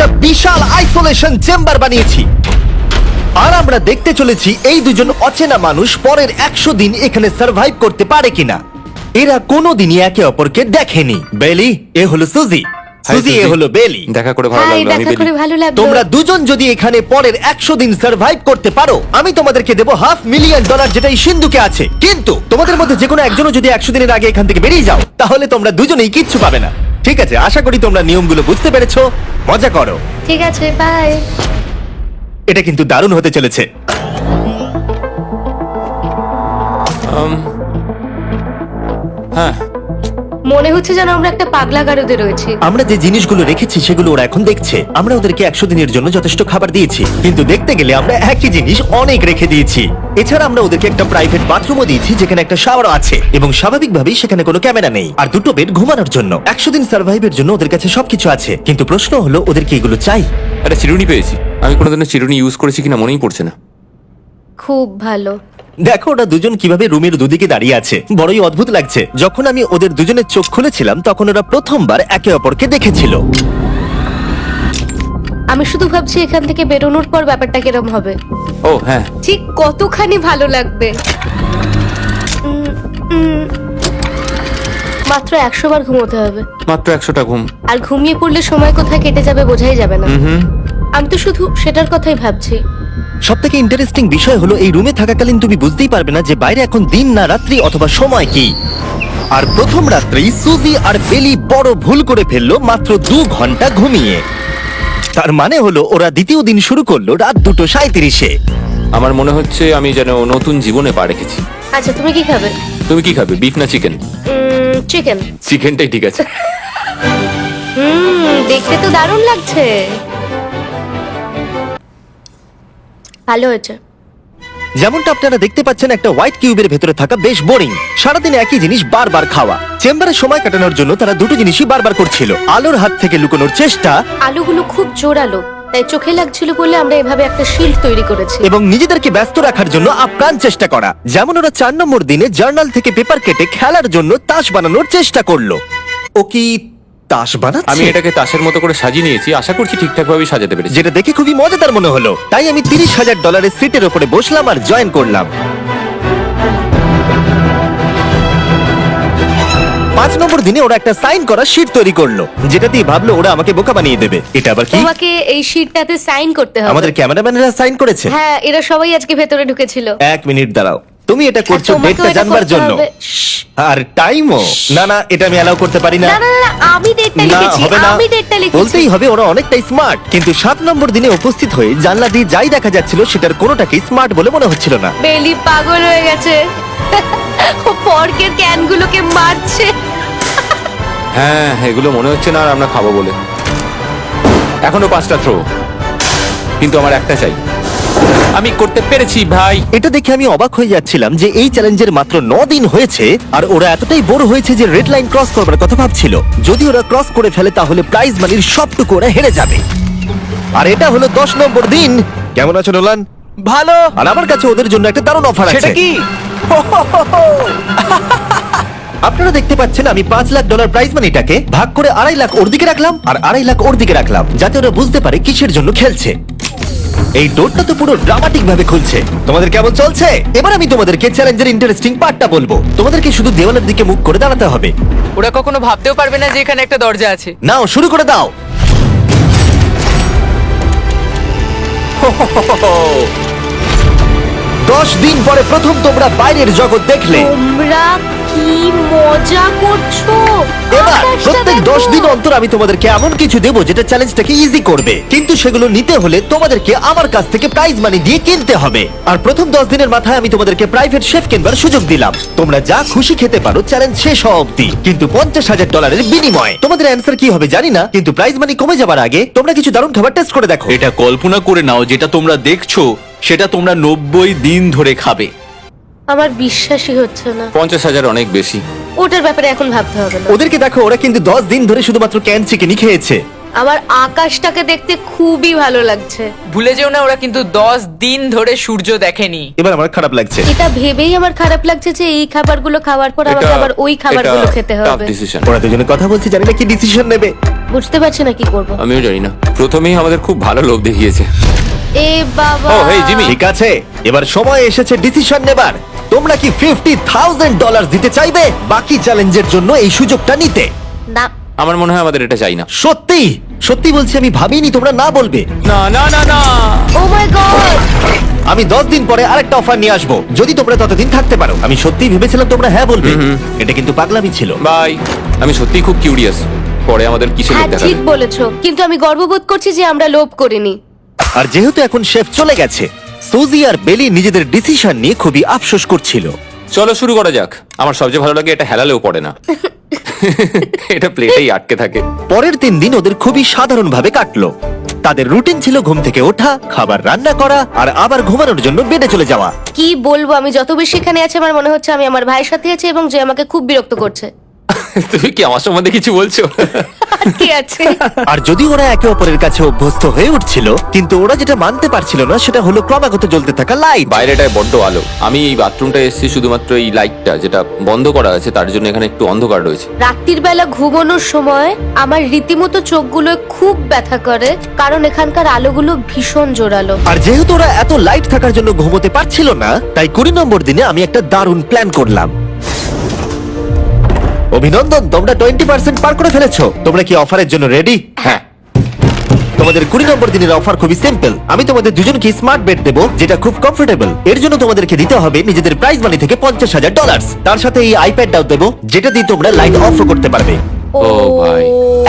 একটা বিশাল isolation chamber বানিয়েছি। আর আমরা দেখতে চলেছি এই দুজন অচেনা মানুষ পরের 100 দিন এখানে সার্ভাইভ করতে পারে কিনা। এরা কোনোদিনই একে অপরকে দেখেনি। বেলি, এ হলো সুজি, সুজি এ হলো বেলি। দেখা করে ভালো হাই, লাগলো। আমি দেখা করে বেলি। ভালো লাগলো। তোমরা দুজন যদি এখানে পরের 100 দিন সার্ভাইভ করতে পারো, আমি তোমাদেরকে দেবো $500,000 যেটা এই সিন্ধুকে আছে। কিন্তু তোমাদের মধ্যে যে কোনো একজনও যদি 100 দিনের আগে এখান থেকে বেরিয়ে যাও, তাহলে তোমরা দুজনেই কিচ্ছু পাবে না। ঠিক আছে, আশা করি তোমরা নিয়মগুলো বুঝতে পেরেছো। মজা করো। ঠিক আছে, বাই। এটা কিন্তু দারুণ হতে চলেছে। হ্যাঁ, মনে হচ্ছে যেন আমরা একটা পাগলা গারদে রয়েছি। আমরা যে জিনিসগুলো রেখেছি সেগুলো ওরা এখন দেখছে। আমরা ওদেরকে 100 দিনের জন্য যথেষ্ট খাবার দিয়েছি, কিন্তু দেখতে গেলে আমরা একই জিনিস অনেক রেখে দিয়েছি। এছাড়া আমরা ওদেরকে একটা প্রাইভেট বাথরুমও দিয়েছি, যেখানে একটা শাওয়ারও আছে, এবং স্বাভাবিকভাবেই সেখানে কোনো ক্যামেরা নেই, আর দুটো বেড ঘুমানোর জন্য। 100 দিন সার্ভাইভের জন্য ওদের কাছে সবকিছু আছে, কিন্তু প্রশ্ন হলো ওদের কি এগুলো চাই? একটা চিরুনি পেয়েছি। আমি কোনোদিনও চিরুনি ইউজ করেছি কিনা মনেই পড়ছে না। খুব ভালো। দেখো ওরা দুজন কিভাবে রুমের দুদিকে দাঁড়িয়ে আছে, বড়ই অদ্ভুত লাগছে। যখন আমি ওদের দুজনের চোখ খুলেছিলাম তখন ওরা প্রথমবার একে অপরকে দেখেছিল। আমি শুধু ভাবছি এখান থেকে বেরোনোর পর ব্যাপারটা কিরম হবে। ও হ্যাঁ, ঠিক কতখানি ভালো লাগবে। মাত্র 100 বার ঘুমোতে হবে, মাত্র 100টা ঘুম। আর ঘুমিয়ে পড়লে সময় কোথায় কেটে যাবে বোঝাই যাবে না। আমি তো শুধু সেটার কথাই ভাবছি। সবথেকে ইন্টারেস্টিং বিষয় হলো এই রুমে থাকাকালীন তুমি বুঝতেই পারবে না যে বাইরে এখন দিন না রাত্রি অথবা সময় কি। আর প্রথম রাত্রেই সুজি আর বেলি বড় ভুল করে ফেললো মাত্র 2 ঘন্টা ঘুমিয়ে। তার মানে হলো ওরা দ্বিতীয় দিন শুরু করলো রাত 2:37-এ। আমার মনে হচ্ছে আমি যেন নতুন জীবনে পা রেখেছি। আচ্ছা, তুমি কি খাবে? তুমি কি খাবে, বিফ না চিকেন? চিকেন। চিকেনটাই ঠিক আছে। দেখতে তো দারুণ লাগছে। ভালো হয়েছে। যেমনটা আপনারা দেখতে পাচ্ছেন, একটা হোয়াইট কিউবের ভেতরে থাকা বেশ বোরিং। সারাদিন একই জিনিস বারবার খাওয়া। চেম্বারে সময় কাটানোর জন্য তারা দুটো জিনিসই বারবার করছিল: আলোর হাত থেকে লুকোনোর চেষ্টা আলুগুলো খুব জোরালো, তাই চোখে লাগছিল বলে আমরা এভাবে একটা শিল্ড তৈরি করেছি। এবং নিজেদেরকে ব্যস্ত রাখার জন্য আপ্রাণ চেষ্টা করা। যেমন ওরা 4 নম্বর দিনে জার্নাল থেকে পেপার কেটে খেলার জন্য তাস বানানোর চেষ্টা করলো। ও কি তাস বানাচ্ছে? আমি এটাকে তাসের মতো করে সাজিয়ে নিয়েছি, আশা করছি ঠিকঠাক ভাবে সাজাতে পেরেছি। যেটা দেখে খুবই মজাদার মনে হলো, তাই আমি $30,000 সিটের উপরে বসলাম আর জয়েন করলাম। 5 নম্বর দিনে ওরা একটা সাইন করা শীট তৈরি করলো, যেটা দিয়ে ভাবলো ওরা আমাকে বোকা বানিয়ে দেবে। এটা আবার কি? তোমাকে এই শিটটাতে সাইন করতে হবে। আমাদের ক্যামেরাম্যানেরা সাইন করেছে। হ্যাঁ, এরা সবাই আজকে ভেতরে ঢুকেছিল। 1 মিনিট দাঁড়াও, তুমি এটা আর করছো তোমাকেও ডেটটা এটা জানবার করতে জন্য। হবে। শ্শ্। আর টাইমও না, না এটা আমি অ্যালাউ করতে পারি না। না না না, আমি ডেটটা না, লিখেছি। হবে না। আমি ডেটটা লিখেছি। বলতেই হবে ওরা অনেকটাই স্মার্ট, কিন্তু 7 নম্বর দিনে উপস্থিত হয়ে জানলা দিয়ে যাই দেখা যাচ্ছিল সেটার কোনোটাকেই স্মার্ট বলে মনে হচ্ছিল না। বেলি পাগল হয়ে গেছে। ও পর্কের ক্যানগুলোকে মারছে। হ্যাঁ, এগুলো মনে হচ্ছে না আর আমরা খাবো বলে। এখনো 5টা থ্রো, কিন্তু আমার একটা চাই। আমি করতে পেরেছি ভাই। এটা দেখে আমি অবাক হয়ে যাচ্ছিলাম যে এই চ্যালেঞ্জের মাত্র 9 দিন হয়েছে আর ওরা এতটাই বোর হয়েছে যে রেড লাইন ক্রস করবার কথা ভাবছিল। যদি ওরা ক্রস করে ফেলে তাহলে প্রাইজ মানির সবটুকু ওরা হেরে যাবে। আর এটা হলো 10 নম্বর দিন। কেমন আছো নোলান? ভালো। আর আমার কাছে ওদের জন্য একটা দারুণ অফার আছে। সেটা কি? আপনারা দেখতে পাচ্ছেন আমি $5 লাখ প্রাইজ মানিটাকে ভাগ করে 2.5 লাখ ওর দিকে রাখলাম আর 2.5 লাখ ওর দিকে রাখলাম, যাতে ওরা বুঝতে পারে কিসের জন্য খেলছে। এই ডোরটা তো পুরো ড্রামাটিক ভাবে খুলছে। তোমাদের কেমন চলছে? এবার আমি তোমাদেরকে চ্যালেঞ্জের ইন্টারেস্টিং পার্টটা বলবো। তোমাদেরকে শুধু দেওয়ালের দিকে মুখ করে দাঁড়াতে হবে। ওরা কখনো ভাবতেও পারবে না যে এখানে একটা দরজা আছে। নাও শুরু করে দাও। 10 দিন পরে প্রথম তোমরা বাইরের জগৎ দেখলে। তোমরা কি মজা করছো? এবার আকাশটা প্রত্যেক দেখো। 10 দিন অন্তর আমি তোমাদেরকে এমন কিছু দেবো যেটা চ্যালেঞ্জটাকে ইজি করবে, কিন্তু সেগুলো নিতে হলে তোমাদেরকে আমার কাছ থেকে প্রাইজ মানি দিয়ে কিনতে হবে। আর প্রথম 10 দিনের মাথায় আমি তোমাদেরকে প্রাইভেট শেফ কিনবার সুযোগ দিলাম। তোমরা যা খুশি খেতে পারো চ্যালেঞ্জ শেষ হওয়া অব্দি, কিন্তু $50,000 বিনিময়ে। তোমাদের অ্যান্সার কি হবে জানি না, কিন্তু প্রাইজ মানি কমে যাবার আগে তোমরা কিছু দারুণ খাবার টেস্ট করে দেখো। এটা কল্পনা করে নাও যেটা তোমরা দেখছো সেটা তোমরা 90 দিন ধরে খাবে। আমার বিশ্বাসই হচ্ছে না। 50,000 অনেক বেশি। ওটার ব্যাপারে এখন ভাবতে হবে না। ওদেরকে দেখো, ওরা কিন্তু 10 দিন ধরে শুধুমাত্র ক্যান চিকেনই খেয়েছে। আমার আকাশটাকে দেখতে খুবই ভালো লাগছে। ভুলে যেও না ওরা কিন্তু 10 দিন ধরে সূর্য দেখেনি। এবার আমার খারাপ লাগছে। এটা ভেবেই আমার খারাপ লাগছে যে এই খাবারগুলো খাওয়ার পর আমাকে আবার ওই খাবারগুলো খেতে হবে। ডিসিশন। ওরা দুজনে কথা বলছে, জানি না কি ডিসিশন নেবে। বুঝতে পারছি না কি করব। আমিও জানি না, প্রথমেই আমাদের খুব ভালো লোভ দেখিয়েছে। এ বাবা। ও, হেই, জিমি। ঠিক আছে, এবার সময় এসেছে ডিসিশন নেবার। তোমরা কি $50,000 দিতে চাইবে বাকি চ্যালেঞ্জের জন্য এই সুযোগটা নিতে? না। আমার মনে হয় আমাদের এটা চাই না। সত্যি সত্যি বলছি, আমি ভাবিনি তোমরা না বলবে। না না না না। ও মাই গড। আমি 10 দিন পরে আরেকটা অফার নিয়ে আসবো, যদি তোমরা ততদিন থাকতে পারো। আমি সত্যি ভেবেছিলাম তোমরা হ্যাঁ বলবে। এটা কিন্তু পাগলামি ছিল। বাই। আমি সত্যিই খুব কিউরিয়াস, পরে আমাদের কিসে হ্যাঁ লোভ ঠিক দেখাবে। বলেছো, কিন্তু আমি গর্ববোধ করছি যে আমরা লোভ করিনি। আর যেহেতু এখন শেফ চলে গেছে, সুজি আর বেলি নিজেদের ডিসিশন নিয়ে খুবই আফসোস করছিল। চলো শুরু করা যাক। আমার সবচেয়ে ভালো লাগে এটা হেলালেও পড়ে না। এটা প্লেটেই আটকে থাকে। পরের 3 দিন ওদের খুবই সাধারণভাবে কাটলো। তাদের রুটিন ছিল ঘুম থেকে ওঠা, খাবার রান্না করা আর আবার ঘুমানোর জন্য বেডে চলে যাওয়া। কি বলবো, আমি যত বেশি এখানে আছি আমার মনে হচ্ছে আমি আমার ভাইয়ের সাথে আছি এবং যে আমাকে খুব বিরক্ত করছে। তুমি কি আমার সম্বন্ধে কিছু বলছো? আর কি আছে? আর যদি ওরা একে অপরের কাছে অভ্যস্ত হয়ে উঠছিল, কিন্তু ওরা যেটা মানতে পারছিল না সেটা হলো ক্রমাগত জ্বলতে থাকা লাইট। বাইরেটায় বড্ড আলো। আমি এই বাথরুমটা এসেছি শুধুমাত্র এই লাইটটা যেটা বন্ধ করা আছে তার জন্য এখানে একটু অন্ধকার রয়েছে। রাত্রির বেলা ঘুমানোর সময় আমার রীতিমতো চোখগুলো খুব ব্যথা করে, কারণ এখানকার আলোগুলো ভীষণ জোরালো। আর যেহেতু ওরা এত লাইট থাকার জন্য ঘুমোতে পারছিল না, তাই 20 নম্বর দিনে আমি একটা দারুণ প্ল্যান করলাম। অভিনন্দন, তোমরা 20% পার করে ফেলেছো। তোমরা কি অফারের জন্য রেডি? হ্যাঁ। তোমাদের 20 নম্বর দিনের অফার খুবই সিম্পল। আমি তোমাদের দুজনকে স্মার্ট বেড দেবো, যেটা খুব কমফোর্টেবল। এর জন্য তোমাদেরকে দিতে হবে নিজেদের প্রাইজ মানি থেকে $50,000। তার সাথে এই আইপ্যাডটাও দেবো, যেটা দিয়ে তোমরা লাইট অফ করতে পারবে। ও ভাই।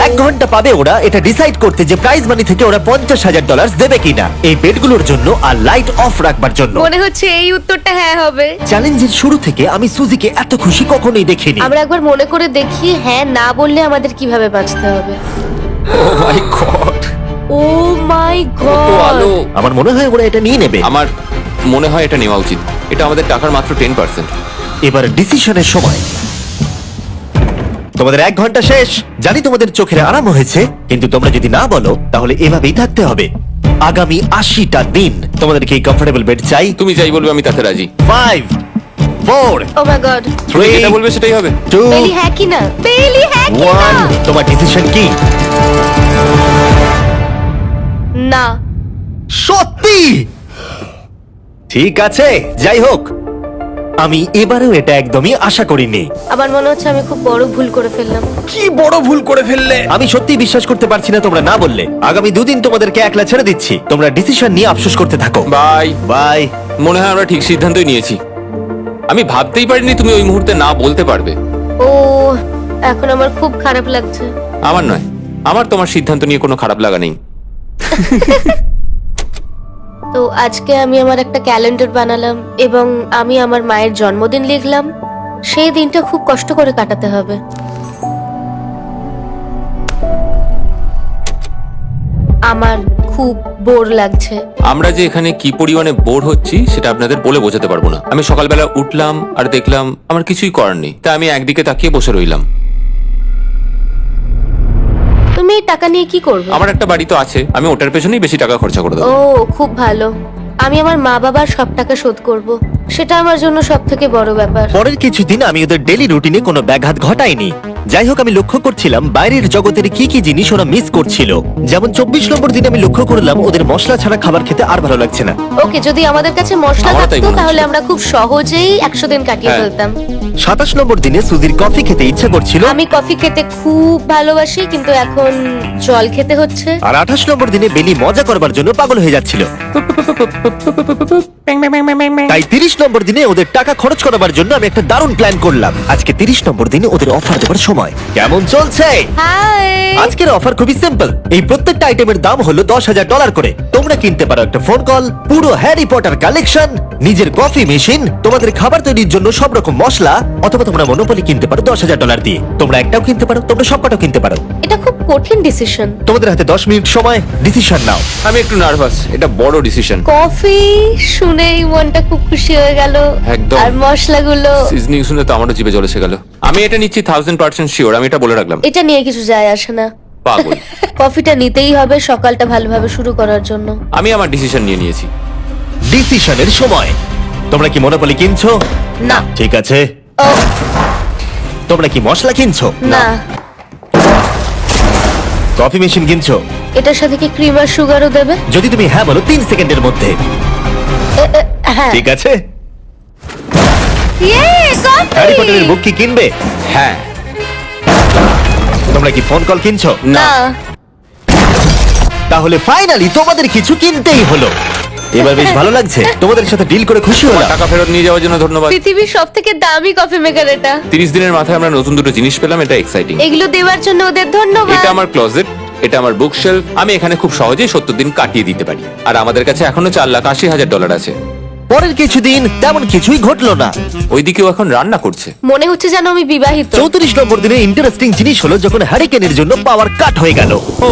1 ঘন্টা পাবে ওরা এটা ডিসাইড করতে যে প্রাইজ মানি থেকে ওরা $50,000 দেবে কিনা এই বেডগুলোর জন্য আর লাইট অফ রাখবার জন্য। মনে হচ্ছে এই উত্তরটা হ্যাঁ হবে। চ্যালেঞ্জের শুরু থেকে আমি সুজিকে এত খুশি কখনোই দেখিনি। আমরা একবার মনে করে দেখি হ্যাঁ না বললে আমাদের কিভাবে বাঁচতে হবে। ও মাই গড। ও মাই কত গড। আলো। আমার মনে হয় ওরা এটা নিয়ে নেবে। আমার মনে হয় এটা নেওয়া উচিত। এটা আমাদের টাকার মাত্র 10%। এবার ডিসিশনের সময়। তোমাদের 1 ঘন্টা শেষ। জানি তোমাদের চোখের আরাম হয়েছে, কিন্তু তোমরা যদি না বলো তাহলে এভাবেই থাকতে হবে আগামী 80টা দিন। তোমাদেরকে এই কমফোর্টেবল বেড চাই। তুমি যাই বলবে আমি তাতে রাজি। 5 4 ও মাই গড। তুমি 3 যেটা বলবে সেটাই হবে। 2 বেলি হ্যাঁ কি না? বেলি হ্যাঁ কি না? 1 তোমার ডিসিশন কি? না। সত্যি? ঠিক আছে, যাই হোক, আমি এবারেও এটা একদমই আশা করিনি। আমার মনে হচ্ছে আমি খুব বড় ভুল করে ফেললাম। কি বড় ভুল করে ফেললে। আমি সত্যি বিশ্বাস করতে পারছি না তোমরা না বললে। আগামী 2 দিন তোমাদেরকে একলা ছেড়ে দিচ্ছি। তোমরা ডিসিশন নিয়ে আফসোস করতে থাকো। বাই। বাই। মনে হয় আমরা ঠিক সিদ্ধান্তই নিয়েছি। আমি ভাবতেই পারিনি তুমি ওই মুহূর্তে না বলতে পারবে। ও, এখন আমার খুব খারাপ লাগছে। আমার নয়, আমার তোমার সিদ্ধান্ত নিয়ে কোনো খারাপ লাগা নেই। তো আজকে আমি আমার একটা ক্যালেন্ডার বানালাম এবং আমি আমার মায়ের জন্মদিন লিখলাম। সেই দিনটা খুব কষ্ট করে কাটাতে হবে। আমার খুব বোর লাগছে। আমরা যে এখানে কি পরিমাণে বোর হচ্ছি সেটা আপনাদের বলে বোঝাতে পারবো না। আমি সকালবেলা উঠলাম আর দেখলাম আমার কিছুই করার নেই, তাই আমি একদিকে তাকিয়ে বসে রইলাম। তুমি এই টাকা নিয়ে কি করবে? আমার একটা বাড়ি তো আছে, আমি ওটার পেছনেই বেশি টাকা খরচা করে দেবো। ও, খুব ভালো। আমি আমার মা বাবার সব টাকা শোধ করব। সেটা আমার জন্য সব থেকে বড় ব্যাপার। পরের কিছুদিন আমি ওদের ডেলি রুটিনে কোনো ব্যাঘাত ঘটাইনি। যাই হোক, আমি লক্ষ্য করছিলাম বাইরের জগতের কি কি জিনিস ওরা মিস করছিল। যেমন 24 নম্বর দিনে আমি লক্ষ্য করলাম ওদের মশলা ছাড়া খাবার খেতে আর ভালো লাগছে না। ওকে, যদি আমাদের কাছে মশলা আমারও তাই থাকতো মনে তাহলে হচ্ছে। আমরা খুব সহজেই 100 দিন কাটিয়ে হ্যাঁ। ফেলতাম। 27 নম্বর দিনে সুজির কফি খেতে ইচ্ছা করছিল। আমি কফি খেতে খুব ভালোবাসি, কিন্তু এখন জল খেতে হচ্ছে। আর 28 নম্বর দিনে বেলি মজা করবার জন্য পাগল হয়ে যাচ্ছিল। তাই 30 নম্বর দিনে ওদের টাকা খরচ করাবার জন্য আমি একটা দারুণ প্ল্যান করলাম। আজকে 30 নম্বর দিনে ওদের অফার দেওয়ার সময়। কেমন চলছে? হাই। আজকের অফার খুবই সিম্পল। এই প্রত্যেকটা আইটেমের দাম হলো $10,000 করে। তোমরা কিনতে পারো একটা ফোন কল, পুরো হ্যারি পটার কালেকশন, নিজের কফি মেশিন, তোমাদের খাবার তৈরির জন্য সব রকম মশলা, অথবা তোমরা মনোপলি কিনতে পারো $10,000 দিয়ে। তোমরা একটাও কিনতে পারো, তোমরা সবকটাও কিনতে পারো। এটা খুব কঠিন ডিসিশন। তোমাদের হাতে 10 মিনিট সময়, ডিসিশন নাও। আমি একটু নার্ভাস, এটা বড় ডিসিশন। কফি শুনেই মনটা খুব খুশি হয়ে গেল। একদম। আর মশলাগুলো। সিজনিং শুনে তো আমারও জিভে জল এসে গেল। আমি এটা নিচ্ছি 1000% শিওর, আমি এটা বলে রাখলাম। এটা নিয়ে কিছু যায় আসে না। পাগল। কফিটা নিতেই হবে সকালটা ভালোভাবে শুরু করার জন্য। আমি আমার ডিসিশন নিয়ে নিয়েছি। ডিসিশনের সময়। তোমরা কি মনোপলি কিনছো? না। ঠিক আছে। ও তোমরা কি মশলা কিনছো? না। কফি মেশিন কিনছো? এটার সাথে কি ক্রিম আর সুগারও দেবে? যদি তুমি হ্যাঁ বলো 3 সেকেন্ডের মধ্যে। হ্যাঁ। ঠিক আছে। ইয়ে, কফি! হ্যারি পটারের বুক কি কিনবে? হ্যাঁ। তোমরা কি ফোন কল কিনছো? না। তাহলে ফাইনালি তোমাদের কিছু কিনতেই হলো। এবার বেশ ভালো লাগছে। তোমাদের সাথে ডিল করে খুশি হলাম। টাকা ফেরত নিয়ে যাওয়ার জন্য ধন্যবাদ। পৃথিবীর সব থেকে দামি কফি মেকার এটা। 30 দিনের মাথায় আমরা নতুন দুটো জিনিস পেলাম, এটা এক্সাইটিং। এগুলো দেওয়ার জন্য ওদের ধন্যবাদ। এটা আমার ক্লোজেট, এটা আমার বুক শেলফ। আমি এখানে খুব সহজেই 70 দিন কাটিয়ে দিতে পারি। আর আমাদের কাছে এখনো $4,80,000 আছে। পরের কিছুদিন তেমন কিছুই ঘটলো না। ওইদিকেও এখন রান্না করছে। মনে হচ্ছে যেন আমি বিবাহিত। 34 নম্বর দিনে ইন্টারেস্টিং জিনিস হলো যখন হ্যারিকেনের জন্য পাওয়ার কাট হয়ে গেল। ও,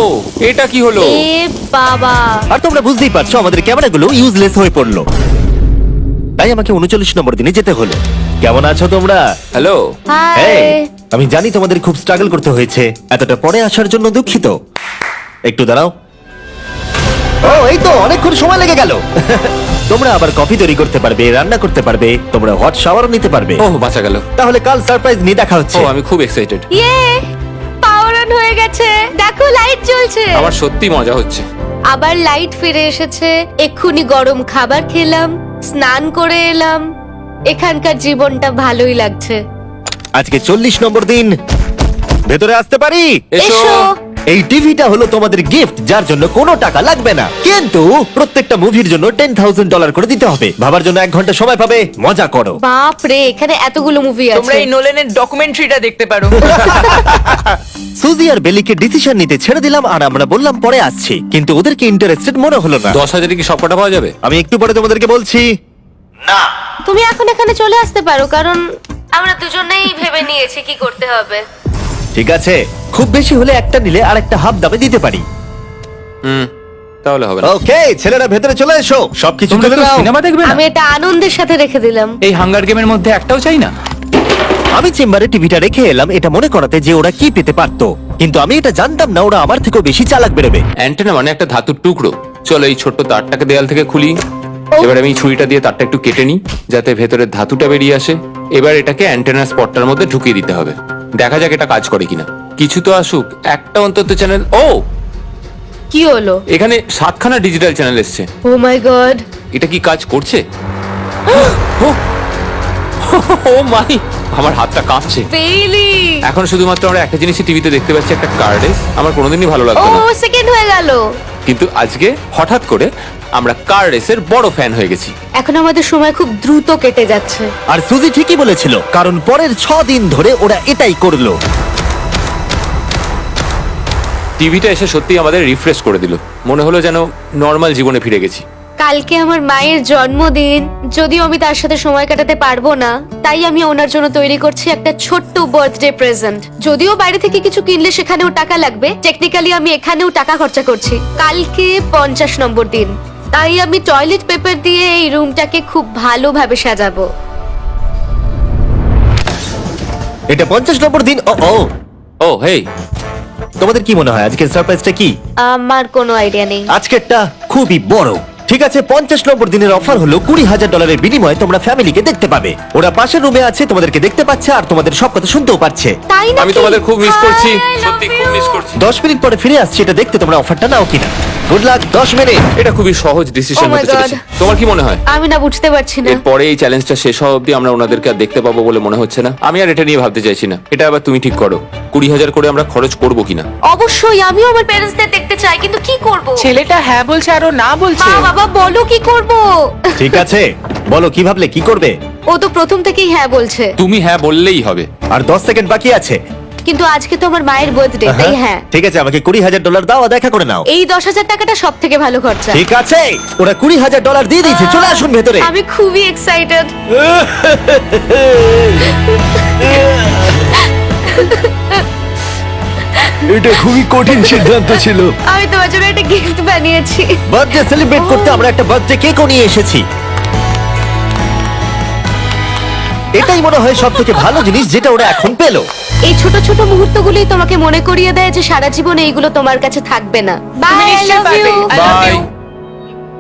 এটা কি হলো? এ বাবা! আর তোমরা বুঝতেই পারছো আমাদের ক্যামেরাগুলো ইউজলেস হয়ে পড়লো। তাই আমাকে 39 নম্বর দিনে যেতে হলো। কেমন আছো তোমরা? হ্যালো। হাই। এই, আমি জানি তোমাদের খুব স্ট্রাগল করতে হয়েছে। এতটা পরে আসার জন্য দুঃখিত। একটু দাঁড়াও। ও, এই তো অনেকক্ষণ সময় লেগে গেল। তোমরা আবার কফি তৈরি করতে পারবে, রান্না করতে পারবে, তোমরা হট শাওয়ারও নিতে পারবে। ও, বাঁচা গেল। তাহলে কাল সারপ্রাইজ নিয়ে দেখা হচ্ছে। ও, আমি খুব এক্সাইটেড। ইয়ে! পাওয়ার অন হয়ে গেছে। দেখো লাইট জ্বলছে। আমার সত্যি মজা হচ্ছে। আবার লাইট ফিরে এসেছে। এক্ষুনি গরম খাবার খেলাম, স্নান করে এলাম। এখানকার জীবনটা ভালোই লাগছে। আজকে 40 নম্বর দিন। ভেতরে আসতে পারি? এসো। এই টিভিটা হলো তোমাদের গিফট, যার জন্য কোনো টাকা লাগবে না, কিন্তু প্রত্যেকটা মুভির জন্য $10,000 করে দিতে হবে। ভাবার জন্য 1 ঘন্টা সময় পাবে। মজা করো। বাপ রে, এখানে এতগুলো মুভি তোমরা আছে। এই নোলেনের ডকুমেন্টারিটা দেখতে পারো। সুজি আর বেলিকে ডিসিশন নিতে ছেড়ে দিলাম আর আমরা বললাম পরে আসছি, কিন্তু ওদেরকে ইন্টারেস্টেড মনে হলো না। 10,000 কি সবকটা পাওয়া যাবে? আমি একটু পরে তোমাদেরকে বলছি। তুমি এখন এখানে চলে আসতে পারো, কারণ আমরা দুজনেই ভেবে নিয়েছি কি করতে হবে। ঠিক আছে, খুব বেশি হলে একটা নিলে আর একটা হাফ দামে দিতে পারি। তাহলে হবে না। ওকে, ছেলেরা ভেতরে চলে এসো। সবকিছু তোমরা তুলে তো নাও। সিনেমা দেখবে না? আমি এটা আনন্দের সাথে রেখে দিলাম। এই হাঙ্গার গেমের মধ্যে একটাও চাই না। আমি চেম্বারে টিভিটা রেখে এলাম এটা মনে করাতে যে ওরা কি পেতে পারতো, কিন্তু আমি এটা জানতাম না ওরা আমার থেকেও বেশি চালাক বেরোবে। অ্যান্টেনা মানে একটা ধাতুর টুকরো। চলো এই ছোট্ট তারটাকে দেয়াল থেকে খুলি। এবার আমি ছুরিটা দিয়ে তারটা একটু কেটে নিই যাতে ভেতরের ধাতুটা বেরিয়ে আসে। এবার এটাকে অ্যান্টেনার স্পটটার মধ্যে ঢুকিয়ে দিতে হবে। দেখা যাক এটা কাজ করে কিনা। কিছু তো আসুক, একটা অন্তত চ্যানেল। ও, কি হলো? এখানে 7খানা ডিজিটাল চ্যানেল এসছে। ও মাই গড! এটা কি কাজ করছে? ও, ও মাই, আমার হাতটা কাঁপছে। বেইলি! এখন শুধুমাত্র আমরা একটা জিনিসই টিভিতে দেখতে পাচ্ছি, একটা কার্ডে। আমার কোনোদিনই ভালো ও লাগতো না, সেকেন্ড হয়ে গেল। কিন্তু আজকে হঠাৎ করে আমরা কার রেসের বড় ফ্যান হয়ে গেছি। এখন আমাদের সময় খুব দ্রুত কেটে যাচ্ছে। আর সুজি ঠিকই বলেছিল, কারণ পরের 6 দিন ধরে ওরা এটাই করলো। টিভিটা এসে সত্যি আমাদের রিফ্রেশ করে দিল। মনে হলো যেন নর্মাল জীবনে ফিরে গেছি। কালকে আমার মায়ের জন্মদিন, যদিও আমি তার সাথে সময় কাটাতে পারবো না, তাই আমি ওনার জন্য তৈরি করছি একটা ছোট্ট বার্থডে প্রেজেন্ট। যদিও বাইরে থেকে কিছু কিনলে সেখানেও টাকা লাগবে, টেকনিক্যালি আমি এখানেও টাকা খরচা করছি। কালকে 50 নম্বর দিন, তাই আমি টয়লেট পেপার দিয়ে এই রুমটাকে খুব ভালোভাবে সাজাবো। এটা 50 নম্বর দিন। ও ও, ও হেই, তোমাদের কি মনে হয় আজকের সারপ্রাইজটা কি? আমার কোনো আইডিয়া নেই। আজকেরটা খুবই বড়। ঠিক আছে, 50 নম্বর দিনের অফার হলো $20,000 বিনিময়ে তোমরা ফ্যামিলিকে দেখতে পাবে। ওরা পাশের রুমে আছে, তোমাদেরকে দেখতে পাচ্ছে আর তোমাদের সব কথা শুনতেও পাচ্ছে। তাই না? আমি তোমাদের খুব মিস করছি, সত্যি খুব মিস করছি। 10 মিনিট পরে ফিরে আসছি, এটা দেখতে তোমরা অফারটা নাও কিনা। Good luck. 10 মিনিট। এটা খুবই সহজ ডিসিশন Oh my হতে চলেছে। God. তোমার কি মনে হয়? আমি না বুঝতে পারছি না। এরপরে এই চ্যালেঞ্জটা শেষ হওয়া অবধি আমরা ওনাদেরকে আর দেখতে পাবো বলে মনে হচ্ছে না। আমি আর এটা নিয়ে ভাবতে চাইছি না। এটা আবার তুমি ঠিক করো, 20,000 করে আমরা খরচ করবো কিনা। অবশ্যই আমিও আমার প্যারেন্টসদের দেখতে চাই, কিন্তু কি করব? ছেলেটা হ্যাঁ বলছে আর ও না বলছে। মা বাবা বলো কি করব? ঠিক আছে, বলো কি ভাবলে, কি করবে? ও তো প্রথম থেকেই হ্যাঁ বলছে, তুমি হ্যাঁ বললেই হবে। আর 10 সেকেন্ড বাকি আছে। কিন্তু আজকে তো আমার মায়ের বার্থডে, তাই হ্যাঁ। ঠিক আছে, আমাকে $20,000 দাও আর দেখা করে নাও। এই 10,000 টাকাটা সব থেকে ভালো খরচা। ঠিক আছে, ওরা $20,000 দিয়ে দিয়েছে। চলে আসুন ভেতরে। আমি খুবই এক্সাইটেড। এটা খুবই কঠিন সিদ্ধান্ত ছিল। আমি তোমার জন্য একটা গিফট বানিয়েছি। বার্থডে সেলিব্রেট করতে আমরা একটা বার্থডে কেকও নিয়ে এসেছি। এটাই মনে হয় সব থেকে ভালো জিনিস যেটা ওরা এখন পেলো। এই ছোট ছোট মুহূর্তগুলোই তোমাকে মনে করিয়ে দেয় যে সারা জীবন এইগুলো তোমার কাছে থাকবে না। বাই, তুমি আই নিশ্চয়ই লাভ পারবে। You. I love bye. you.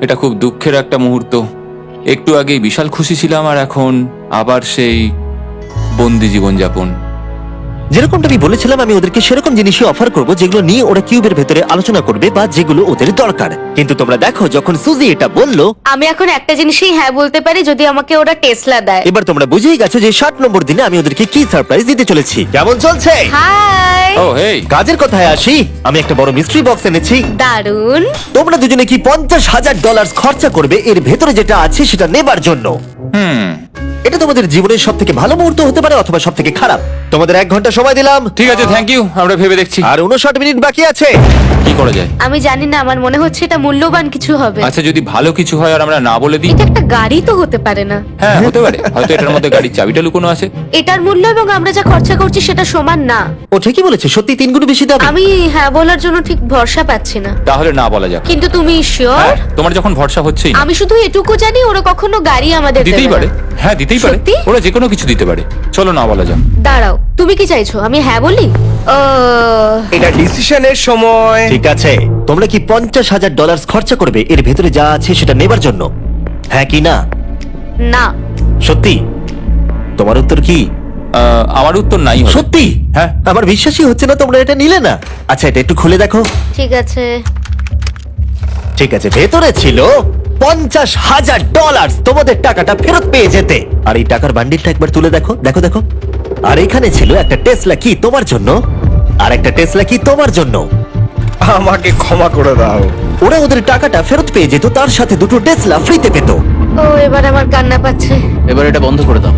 এটা খুব দুঃখের একটা মুহূর্ত। একটু আগেই বিশাল খুশি ছিলাম আর এখন আবার সেই বন্দি জীবনযাপন। যেরকমটা আমি বলেছিলাম, আমি ওদেরকে সেরকম জিনিসই অফার করব যেগুলো নিয়ে ওরা কিউবের ভেতরে আলোচনা করবে বা যেগুলো ওদের দরকার। কিন্তু তোমরা দেখো, যখন সুজি এটা বললো, আমি এখন একটা জিনিসই হ্যাঁ বলতে পারি, যদি আমাকে ওরা টেসলা দেয়। এবার তোমরা বুঝেই গেছো যে 60 নম্বর দিনে আমি ওদেরকে কি সারপ্রাইজ দিতে চলেছি। কেমন চলছে? হাই, ও হেই, কাজের কথায় আসি, আমি একটা বড় মিস্ট্রি বক্স এনেছি। দারুন। তোমরা দুজনে কি $50,000 খরচা করবে এর ভেতরে যেটা আছে সেটা নেবার জন্য? এটা তোমাদের জীবনের সব থেকে ভালো মুহূর্ত হতে পারে অথবা সব থেকে খারাপ। তোমাদের 1 ঘন্টা সময় দিলাম ঠিক আছে, থ্যাংক ইউ, আমরা ভেবে দেখছি আর 59 মিনিট বাকি আছে। কি করা যায়। আমি জানি না, আমার মনে হচ্ছে এটা মূল্যবান কিছু হবে। আচ্ছা, যদি ভালো কিছু হয় আর আমরা না বলে দিই? এটা একটা গাড়ি তো হতে পারে না। হ্যাঁ, হতে পারে, হয়তো এটার মধ্যে গাড়ির চাবিটা লুকোনো আছে। এটার মূল্য এবং আমরা যা খরচা করছি সেটা সমান না। ও ঠিকই বলেছে, সত্যি 3 গুণ বেশি দাবি। আমি হ্যাঁ বলার জন্য ঠিক ভরসা পাচ্ছি না। তাহলে না বলা যাক। কিন্তু তুমি শিওর? হ্যাঁ, তোমার যখন ভরসা হচ্ছেই না। আমি শুধু এটুকু জানি, ওরা কখনো গাড়ি আমাদের দিতেই দেবে পারে। না। হ্যাঁ, দিতেই পারে, সত্যি? ওরা যে কোনো কিছু দিতে পারে। চলো না বলা যাক। দাঁড়াও, তুমি কি চাইছো আমি হ্যাঁ বলি? এটা ডিসিশনের সময়। ঠিক আছে, তোমরা কি $50,000 খরচা করবে এর ভেতরে যা আছে সেটা নেবার জন্য? হ্যাঁ কি না? না। সত্যি? তোমার উত্তর কি? আমার উত্তর নাই হবে। সত্যি? হ্যাঁ। আমার বিশ্বাসই হচ্ছে না তোমরা এটা নিলে না। আচ্ছা, এটা একটু খুলে দেখো। ঠিক আছে। ঠিক আছে, ভেতরে ছিল $50,000। তোমাদের টাকাটা ফেরত পেয়ে যেতে। আর এই টাকার বান্ডিলটা একবার তুলে দেখো, দেখো দেখো। আর এখানে ছিল একটা টেসলা কি তোমার জন্য, আর একটা টেসলা কি তোমার জন্য। আমাকে ক্ষমা করে দাও। ওরা ওদের টাকাটা ফেরত পেয়ে যেত, তার সাথে 2টো টেসলা ফ্রিতে পেত। ও, এবার আমার কান্না পাচ্ছে। এবার এটা বন্ধ করে দাও।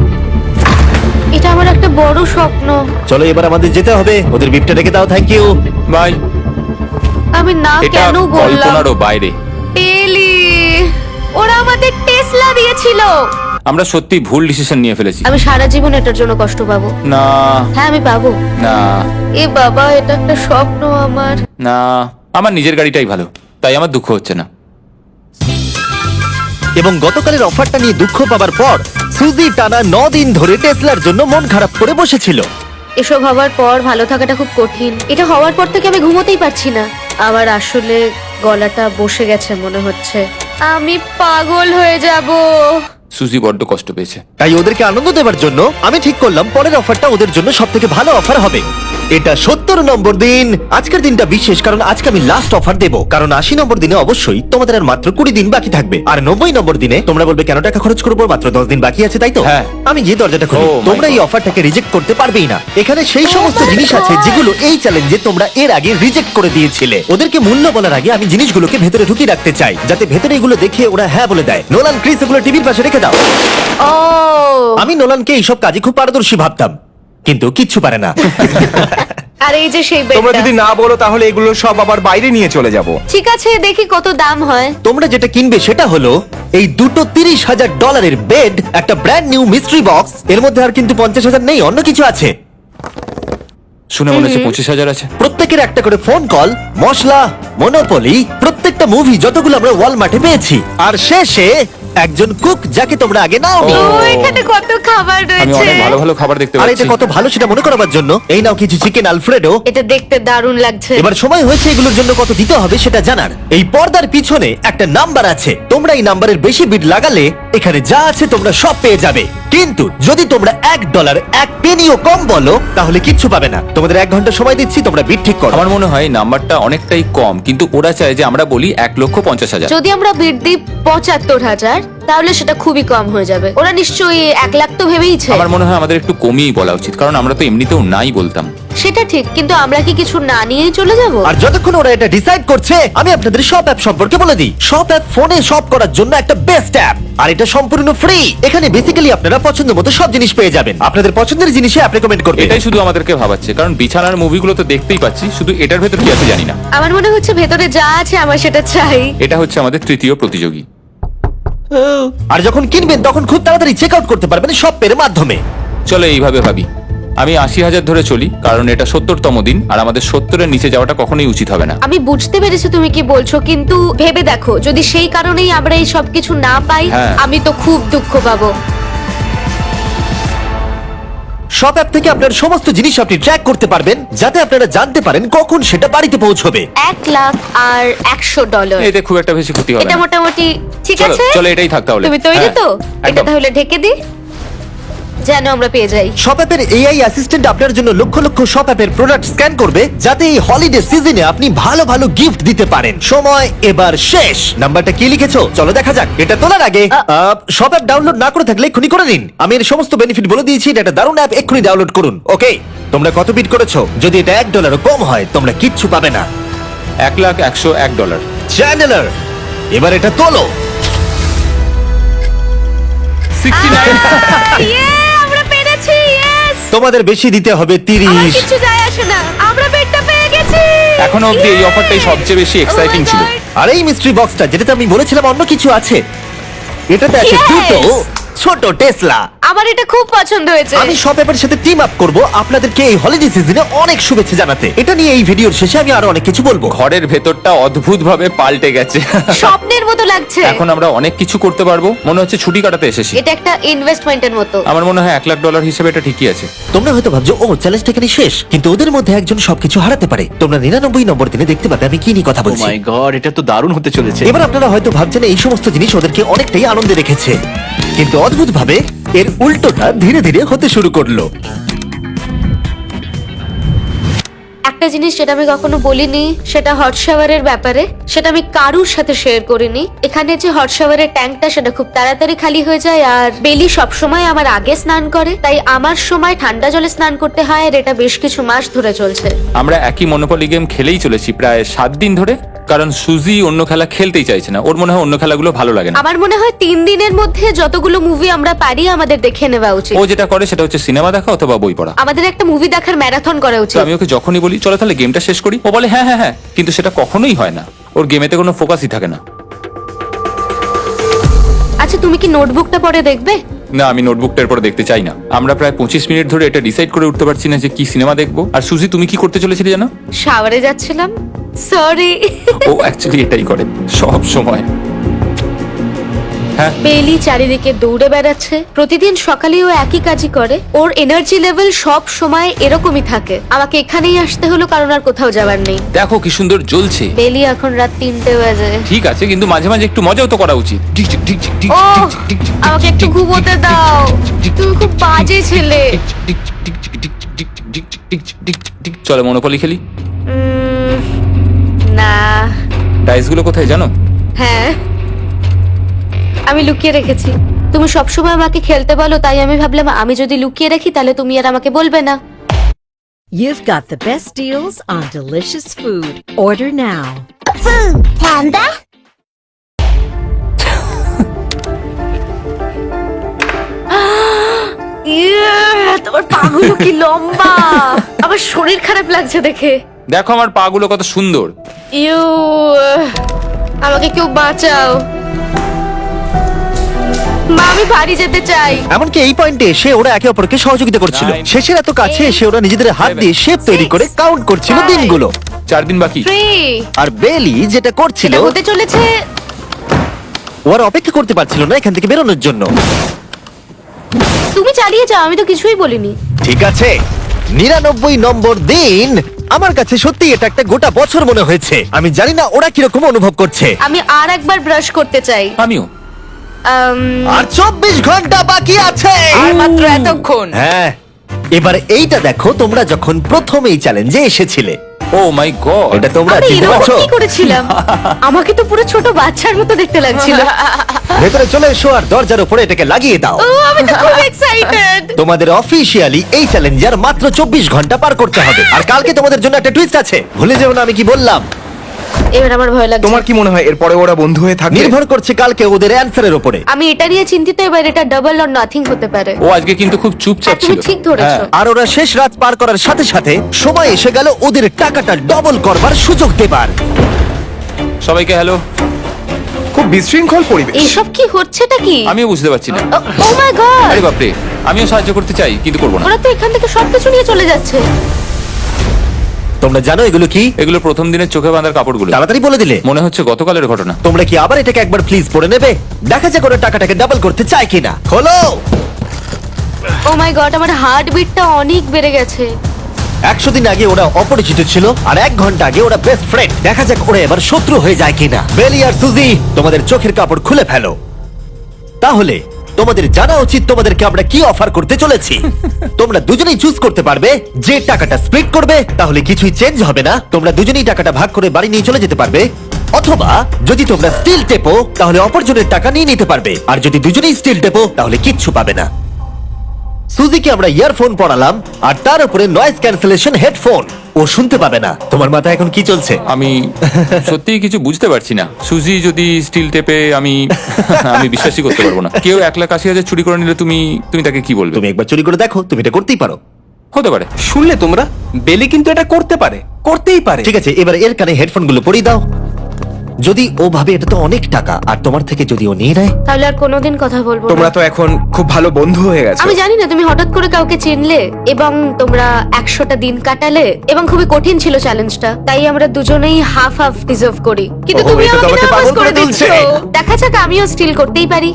এটা আমার একটা বড় স্বপ্ন। চলো এবার আমাদের যেতে হবে। ওদের বিপটা রেখে দাও। Thank you. বাই। আমি না এটা কেন বললাম? কল্পনারও বাইরে। টেলি, ওরা আমাদের টেসলা দিয়েছিল। আমরা সত্যি ভুল ডিসিশন নিয়ে ফেলেছি। আমি সারা জীবন এটার জন্য কষ্ট পাবো। না হ্যাঁ, আমি পাবো। না এ বাবা, এটা একটা স্বপ্ন আমার। না, আমার নিজের গাড়িটাই ভালো, তাই আমার দুঃখ হচ্ছে না। এবং গতকালের অফারটা নিয়ে দুঃখ পাবার পর সুজি টানা 9 দিন ধরে টেসলার জন্য মন খারাপ করে বসেছিল। এসব হওয়ার পর ভালো থাকাটা খুব কঠিন। এটা হওয়ার পর থেকে আমি ঘুমোতেই পারছি না। আমার আসলে গলাটা বসে গেছে মনে হচ্ছে। আমি পাগল হয়ে যাব। সুজি বড্ড কষ্ট পেয়েছে। তাই ওদেরকে আনন্দ দেওয়ার জন্য আমি ঠিক করলাম পরের অফারটা ওদের জন্য সব থেকে ভালো অফার হবে। এটা 70 নম্বর দিন। আজকের দিনটা বিশেষ কারণ আজকে আমি লাস্ট অফার দেবো। কারণ 80 নম্বর দিনে অবশ্যই তোমাদের আর মাত্র 20 দিন বাকি থাকবে। আর 90 নম্বর দিনে তোমরা বলবে কেন টাকা খরচ করবো, মাত্র 10 দিন বাকি আছে, তাই তো? হ্যাঁ। আমি গিয়ে দরজাটা খুলি। Oh my তোমরা এই God. অফারটাকে রিজেক্ট করতে পারবেই না। এখানে সেই সমস্ত my জিনিস আছে God. যেগুলো এই চ্যালেঞ্জে তোমরা এর আগে রিজেক্ট করে দিয়েছিলে। ওদেরকে মূল্য বলার আগে আমি জিনিসগুলোকে ভেতরে ঢুকিয়ে রাখতে চাই, যাতে ভেতরে এগুলো দেখে ওরা হ্যাঁ বলে দেয়। নোলান, ক্রিস, এগুলো টিভির পাশে রেখে দাও। ও, আমি নোলানকে এইসব কাজে খুব পারদর্শী ভাবতাম, কিন্তু কিচ্ছু পারে না। আর এই যে সেই তোমরা বেডটা। যদি না বলো তাহলে এগুলো সব আবার বাইরে নিয়ে চলে যাব। ঠিক আছে, দেখি কত দাম হয়। তোমরা যেটা কিনবে সেটা হলো এই দুটো $30,000 বেড, একটা ব্র্যান্ড নিউ মিস্ট্রি বক্স। এর মধ্যে আর কিন্তু 50,000 নেই, অন্য কিছু আছে। শুনে মনে হচ্ছে 25,000 আছে। প্রত্যেকের একটা করে ফোন কল, মশলা, মনোপলি, প্রত্যেকটা মুভি যতগুলো আমরা ওয়ালমার্টে পেয়েছি। আর শেষে একজন কুক যাকে তোমরা আগে নাও। ও, ও, এখানে কত খাবার আমি রয়েছে। অনেক ভালো ভালো খাবার দেখতে আর পাচ্ছি। এটা কত ভালো সেটা মনে করাবার জন্য এই নাও কিছু চিকেন আলফ্রেডো। এটা দেখতে দারুণ লাগছে। এবার সময় হয়েছে এগুলোর জন্য কত দিতে হবে সেটা জানার। এই পর্দার পিছনে একটা নাম্বার আছে, তোমরা এই নাম্বারের বেশি বিড লাগালে এখানে যা আছে তোমরা সব পেয়ে যাবে। কিন্তু যদি তোমরা $1 এক পেনিও কম বলো তাহলে কিচ্ছু পাবে না। তোমাদের 1 ঘন্টা সময় দিচ্ছি, তোমরা বিড ঠিক করো। আমার মনে হয় এই নাম্বারটা অনেকটাই কম, কিন্তু ওরা চায় যে আমরা বলি 1,50,000। যদি আমরা বিড দিই 75,000, তাহলে সেটা খুবই কম হয়ে যাবে। ওরা নিশ্চয়ই 1 লাখ তো ভেবেইছে। আমার মনে হয় আমাদের একটু কমিয়েই বলা উচিত, কারণ আমরা তো এমনিতেও নাই বলতাম। সেটা ঠিক, কিন্তু আমরা কি কিছু না নিয়েই চলে যাব? আর যতক্ষণ ওরা এটা ডিসাইড করছে আমি আপনাদের সব অ্যাপ সম্পর্কে বলে দিই। সব অ্যাপ ফোনে সব করার জন্য একটা বেস্ট অ্যাপ, আর এটা সম্পূর্ণ ফ্রি। এখানে বেসিক্যালি আপনারা পছন্দ মতো সব জিনিস পেয়ে যাবেন। আপনাদের পছন্দের জিনিসে অ্যাপ রেকমেন্ড করবে। এটাই শুধু আমাদেরকে ভাবাচ্ছে, কারণ বিছানার মুভিগুলো তো দেখতেই পাচ্ছি, শুধু এটার ভেতর কি আছে জানি না। আমার মনে হচ্ছে ভেতরে যা আছে আমার সেটা চাই। এটা হচ্ছে আমাদের তৃতীয় প্রতিযোগী। আর যখন কিনবেন তখন খুব তাড়াতাড়ি চেক আউট করতে পারবেন সব পের মাধ্যমে। চলো এইভাবে ভাবি, আমি 80,000 ধরে চলি, কারণ এটা 70তম দিন, আর আমাদের 70-এর নিচে যাওয়াটা কখনোই উচিত হবে না। আমি বুঝতে পেরেছি তুমি কি বলছো, কিন্তু ভেবে দেখো যদি সেই কারণেই আমরা এই সব কিছু না পাই, হ্যাঁ। আমি তো খুব দুঃখ পাবো। সব অ্যাপ থেকে আপনার সমস্ত জিনিস আপনি ট্র্যাক করতে পারবেন, যাতে আপনারা জানতে পারেন কখন সেটা বাড়িতে পৌঁছবে। 1 লাখ আর $100। এতে খুব একটা বেশি ক্ষতি হবে এটা না। মোটামুটি ঠিক চলো আছে। চলো এটাই থাক তাহলে। তুমি তৈরি হ্যাঁ, তো? এটা একদম। তাহলে ঢেকে দি। যেন আমরা পেয়ে যাই। শপ অ্যাপের এআই অ্যাসিস্ট্যান্ট আপনার জন্য লক্ষ লক্ষ শপ অ্যাপের প্রোডাক্ট স্ক্যান করবে, যাতে এই হলিডে সিজনে আপনি ভালো ভালো গিফট দিতে পারেন। সময় এবার শেষ। নাম্বারটা কি লিখেছো চলো দেখা যাক। এটা তোলার আগে শপ অ্যাপ ডাউনলোড না করে থাকলে এক্ষুনি করে নিন। আমি এর সমস্ত বেনিফিট বলে দিয়েছি। এটা একটা দারুণ অ্যাপ, এক্ষুনি ডাউনলোড করুন। ওকে, তোমরা কত বিট করেছো? যদি এটা $1 কম হয় তোমরা কিচ্ছু পাবে না। $1,101 চ্যানেলার, এবার এটা তোলো। 69 আমরা পেরেছি, ইয়েস। তোমাদের বেশি দিতে হবে আমার 30। কিছু যায় আসে না, আমরা বেডটা পেয়ে গেছি। এখনো অব্দি এই অফারটাই সবচেয়ে বেশি এক্সাইটিং ছিল। আর এই মিস্ট্রি বক্সটা, যেটাতে আমি বলেছিলাম অন্য কিছু আছে, এটাতে আছে Yes! দুটো ছোট টেসলা। আমার এটা খুব পছন্দ হয়েছে। আমি শপ অ্যাপের সাথে টিম আপ করব আপনাদেরকে এই হলিডে সিজনে অনেক শুভেচ্ছা জানাতে। এটা নিয়ে এই ভিডিওর শেষে আমি আরো অনেক কিছু বলবো। ঘরের ভেতরটা অদ্ভুতভাবে পাল্টে গেছে। স্বপ্নের মতো লাগছে। এখন আমরা অনেক কিছু করতে পারবো, মনে হচ্ছে ছুটি কাটাতে এসেছি। এটা একটা ইনভেস্টমেন্টের মতো। আমার মনে হয় $1,00,000 হিসেবে এটা ঠিকই আছে। তোমরা হয়তো ভাবছো ও চ্যালেঞ্জটা এখানে শেষ, কিন্তু ওদের মধ্যে একজন সবকিছু হারাতে পারে। তোমরা 99 নম্বর দিনে দেখতে পাবে আমি কি নিয়ে কথা ও বলছি। মাই গড, এটা তো দারুণ হতে চলেছে। এবার আপনারা হয়তো ভাবছেন এই সমস্ত জিনিস ওদেরকে অনেকটাই আনন্দে রেখেছে, কিন্তু অদ্ভুতভাবে এর উল্টোটা ধীরে ধীরে হতে শুরু করলো। একটা জিনিস যেটা আমি কখনো বলিনি, সেটা হট শাওয়ারের ব্যাপারে। সেটা আমি কারুর সাথে শেয়ার করিনি। এখানে যে হট শাওয়ারের ট্যাঙ্কটা, সেটা খুব তাড়াতাড়ি খালি হয়ে যায়। আর বেলি সব সময় আমার আগে স্নান করে, তাই আমার সময় ঠান্ডা জলে স্নান করতে হয়। আর এটা বেশ কিছু মাস ধরে চলছে। আমরা একই মনোপলি গেম খেলেই চলেছি প্রায় 7 দিন ধরে, কারণ সুজি অন্য খেলা খেলতেই চাইছে না। ওর মনে হয় অন্য খেলাগুলো ভালো লাগে না। আমার মনে হয় 3 দিনের মধ্যে যতগুলো মুভি আমরা পারি আমাদের দেখে নেওয়া উচিত। ও যেটা করে সেটা হচ্ছে সিনেমা দেখা অথবা বই পড়া। আমাদের একটা মুভি দেখার ম্যারাথন করা তো উচিত। আমি ওকে যখনই বলি চলো তাহলে গেমটা শেষ করি, ও বলে হ্যাঁ হ্যাঁ হ্যাঁ, কিন্তু সেটা কখনোই হয় না। ওর গেমেতে কোনো ফোকাসই থাকে না। আচ্ছা, তুমি কি নোটবুকটা পরে দেখবে? না, আমি নোটবুকটার পর দেখতে চাই না। আমরা প্রায় 25 মিনিট ধরে এটা ডিসাইড করে উঠতে পারছি না যে কি সিনেমা দেখবো। আর সুজি, তুমি কি করতে চলেছিলে জানো? শাওয়ারে যাচ্ছিলাম। সরি। ও অ্যাকচুয়ালি এটাই করে সব সময়। হ্যাঁ, বেলি চারিদিকে দৌড়ে বেড়াচ্ছে। প্রতিদিন সকালে ও একই কাজই করে। ওর এনার্জি লেভেল সব সময় এরকমই থাকে। আমাকে এখানেই আসতে হলো, কারণ আর কোথাও যাবার নেই। দেখো কি সুন্দর জ্বলছে। বেলি এখন রাত 3টে বাজে। ঠিক আছে, কিন্তু মাঝে মাঝে একটু মজাও তো করা উচিত। ও, আমাকে একটু ঘুমোতে দাও। তুমি খুব বাজে ছেলে। চলো মনোপলি খেলি। না। ডাইস গুলো কোথায় জানো? হ্যাঁ, আমি লুকিয়ে রেখেছি। তুমি সবসময় আমাকে খেলতে বলো, তাই আমি ভাবলাম আমি যদি লুকিয়ে রাখি তাহলে তুমি আর আমাকে বলবে না। You've got the best deals on delicious food. Order now. তোমার পাগুলো কি লম্বা! আমার শরীর খারাপ লাগছে দেখে। দেখো আমার পা গুলো কত সুন্দর। ইউ, আমাকে কেউ বাঁচাও। মা, আমি বাড়ি যেতে চাই। এমনকি এই পয়েন্টে এসে ওরা একে অপরকে সহযোগিতা করছিল। 9, শেষের এত কাছে এসে ওরা নিজেদের হাত দিয়ে শেপ তৈরি করে কাউন্ট করছিল 5, দিনগুলো। 4 দিন বাকি। 3, আর বেলি যেটা করছিল, এটা হতে চলেছে। ওরা অপেক্ষা করতে পারছিল না এখান থেকে বেরোনোর জন্য। তুমি চালিয়ে যাও, আমি তো কিছুই বলিনি। ঠিক আছে, 99 নম্বর দিন। আমার কাছে সত্যি এটা একটা গোটা বছর মনে হয়েছে। আমি জানি না ওরা কিরকম অনুভব করছে। আমি আর একবার ব্রাশ করতে চাই। আমিও। আর 24 ঘন্টা বাকি আছে। আর মাত্র এতক্ষণ। হ্যাঁ, এবার এইটা দেখো, তোমরা যখন প্রথম এই চ্যালেঞ্জে এসেছিলে, ও মাই গড। এটা তোমরা আমি চিনতে এরকম পারছো? কি করেছিলাম? আমাকে তো পুরো ছোট বাচ্চার মতো দেখতে লাগছিল। ভেতরে চলে এসো আর দরজার উপরে এটাকে লাগিয়ে দাও। ও, আমি তো খুব এক্সাইটেড। তোমাদের অফিসিয়ালি এই চ্যালেঞ্জার মাত্র 24 ঘন্টা পার করতে হবে। আর কালকে তোমাদের জন্য একটা টুইস্ট আছে, ভুলে যেও না আমি কি বললাম। এবার আমার ভয় লাগছে। তোমার কি মনে হয় এরপরে ওরা বন্ধু হয়ে থাকবে? নির্ভর করছে কালকে ওদের অ্যানসারের উপরে। আমি এটা নিয়ে চিন্তিত। এবার এটা ডাবল অর নাথিং হতে পারে। ও আজকে কিন্তু খুব চুপচাপ হ্যাঁ, তুমি ছিল। ঠিক ধরেছো। হ্যাঁ। আর ওরা শেষ রাত পার করার সাথে সাথে সময় এসে গেল ওদের টাকাটা ডবল করবার সুযোগ দেবার। সবাইকে হ্যালো। খুব বিশৃঙ্খল পরিবেশ। এইসব কি হচ্ছেটা কি? আমিও বুঝতে পারছি না। ও মাই গড! আরে বাপরে, আমিও সাহায্য করতে চাই কিন্তু করবো না। ওরা তো এখান থেকে সবকিছু নিয়ে চলে যাচ্ছে। তোমরা জানো এগুলো কি? এগুলো প্রথম দিনের চোখে বাঁধার কাপড়গুলো। তাড়াতাড়ি বলে দিলে। মনে হচ্ছে গতকালের ঘটনা। তোমরা কি আবার এটাকে একবার প্লিজ পড়ে নেবে? দেখা যাক ওরা টাকাটাকে ডাবল করতে চায় কিনা। খোলো। ও মাই গড, আমার হার্ট বিটটা অনেক বেড়ে গেছে। 100 দিন আগে ওরা অপরিচিত ছিল, আর 1 ঘন্টা আগে ওরা বেস্ট ফ্রেন্ড। দেখা যাক ওরা এবার শত্রু হয়ে যায় কিনা। বেলি আর সুজি, তোমাদের চোখের কাপড় খুলে ফেলো। তাহলে তোমাদের জানা উচিত তোমাদেরকে আমরা কি অফার করতে চলেছি। তোমরা দুজনেই চুজ করতে পারবে যে টাকাটা স্প্লিট করবে, তাহলে কিছুই চেঞ্জ হবে না, তোমরা দুজনেই টাকাটা ভাগ করে বাড়ি নিয়ে চলে যেতে পারবে। অথবা যদি তোমরা স্টিল টেপো তাহলে অপরজনের টাকা নিয়ে নিতে পারবে, আর যদি দুজনেই স্টিল টেপো তাহলে কিচ্ছু পাবে না। সুজিকে আমরা ইয়ারফোন পড়ালাম আর তার উপরে নয়েজ ক্যান্সেলেশন হেডফোন, ও শুনতে পাবে না। তোমার মাথায় এখন কি চলছে? আমি সত্যিই কিছু বুঝতে পারছি না। সুজি যদি স্টিল টেপে আমি বিশ্বাসই করতে পারবো না। কেউ 1,80,000 চুরি করে নিলে তুমি তাকে কি বলবে? তুমি একবার চুরি করে দেখো, তুমি এটা করতেই পারো। হতে পারে। শুনলে তোমরা, বেলি কিন্তু এটা করতে পারে, করতেই পারে। ঠিক আছে, এবার এর কানে হেডফোন গুলো পরিয়ে দাও। যদি ও ভাবে এটা তো অনেক টাকা, আর তোমার থেকে যদি ও নিয়ে নেয়, তাহলে আর কোনোদিন কথা বলবো তোমরা না। তো এখন খুব ভালো বন্ধু হয়ে গেছো। আমি জানি না তুমি হঠাৎ করে কাউকে চিনলে এবং তোমরা 100টা দিন কাটালে এবং খুবই কঠিন ছিল চ্যালেঞ্জটা, তাই আমরা দুজনেই হাফ হাফ ডিজার্ভ করি। কিন্তু ওহো, তুমি এটা তো আমাকে আমাকে নার্ভাস পাগল করে করে দিচ্ছ। তুলছে। দেখা যাক, আমিও স্টিল করতেই পারি।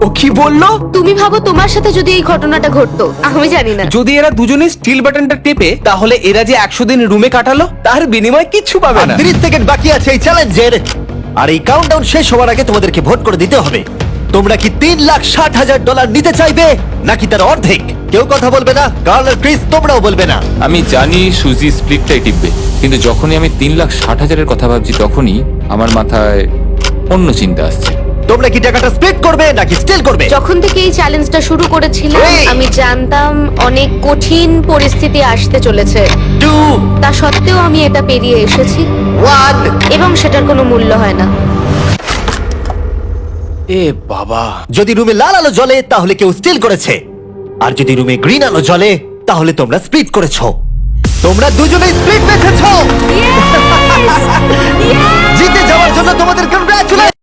ও কি বললো? তুমি ভাবো তোমার সাথে যদি এই ঘটনাটা ঘটতো, আমি জানি না। যদি এরা দুজনেই স্টিল বাটনটা টেপে, তাহলে এরা যে 100 দিন রুমে কাটালো তার বিনিময়ে কিচ্ছু পাবে আর না। 30 সেকেন্ড বাকি আছে এই চ্যালেঞ্জের, আর এই কাউন্টডাউন শেষ হওয়ার আগে তোমাদেরকে ভোট করে দিতে হবে। তোমরা কি $3,60,000 নিতে চাইবে নাকি তার অর্ধেক? কেউ কথা বলবে না, কার্ল আর ক্রিস তোমরাও বলবে না। আমি জানি সুজি স্প্লিটটাই টিপবে, কিন্তু যখনই আমি 3,60,000-এর কথা ভাবছি তখনই আমার মাথায় অন্য চিন্তা আসছে। তোমরা কি টাকাটা স্প্লিট করবে নাকি স্টিল করবে? যখন থেকে এই চ্যালেঞ্জটা শুরু করেছিলাম এই! আমি জানতাম অনেক কঠিন পরিস্থিতি আসতে চলেছে, 2, তা সত্ত্বেও আমি এটা পেরিয়ে এসেছি 1। এবং সেটার কোনো মূল্য হয় না। এ বাবা, যদি রুমে লাল আলো জ্বলে তাহলে কেউ স্টিল করেছে, আর যদি রুমে গ্রিন আলো জ্বলে তাহলে তোমরা স্প্লিট করেছো। তোমরা দুজনেই স্প্লিট বেঁচেছো। জিতে যাওয়ার জন্য তোমাদের কংগ্রাচুলেশন।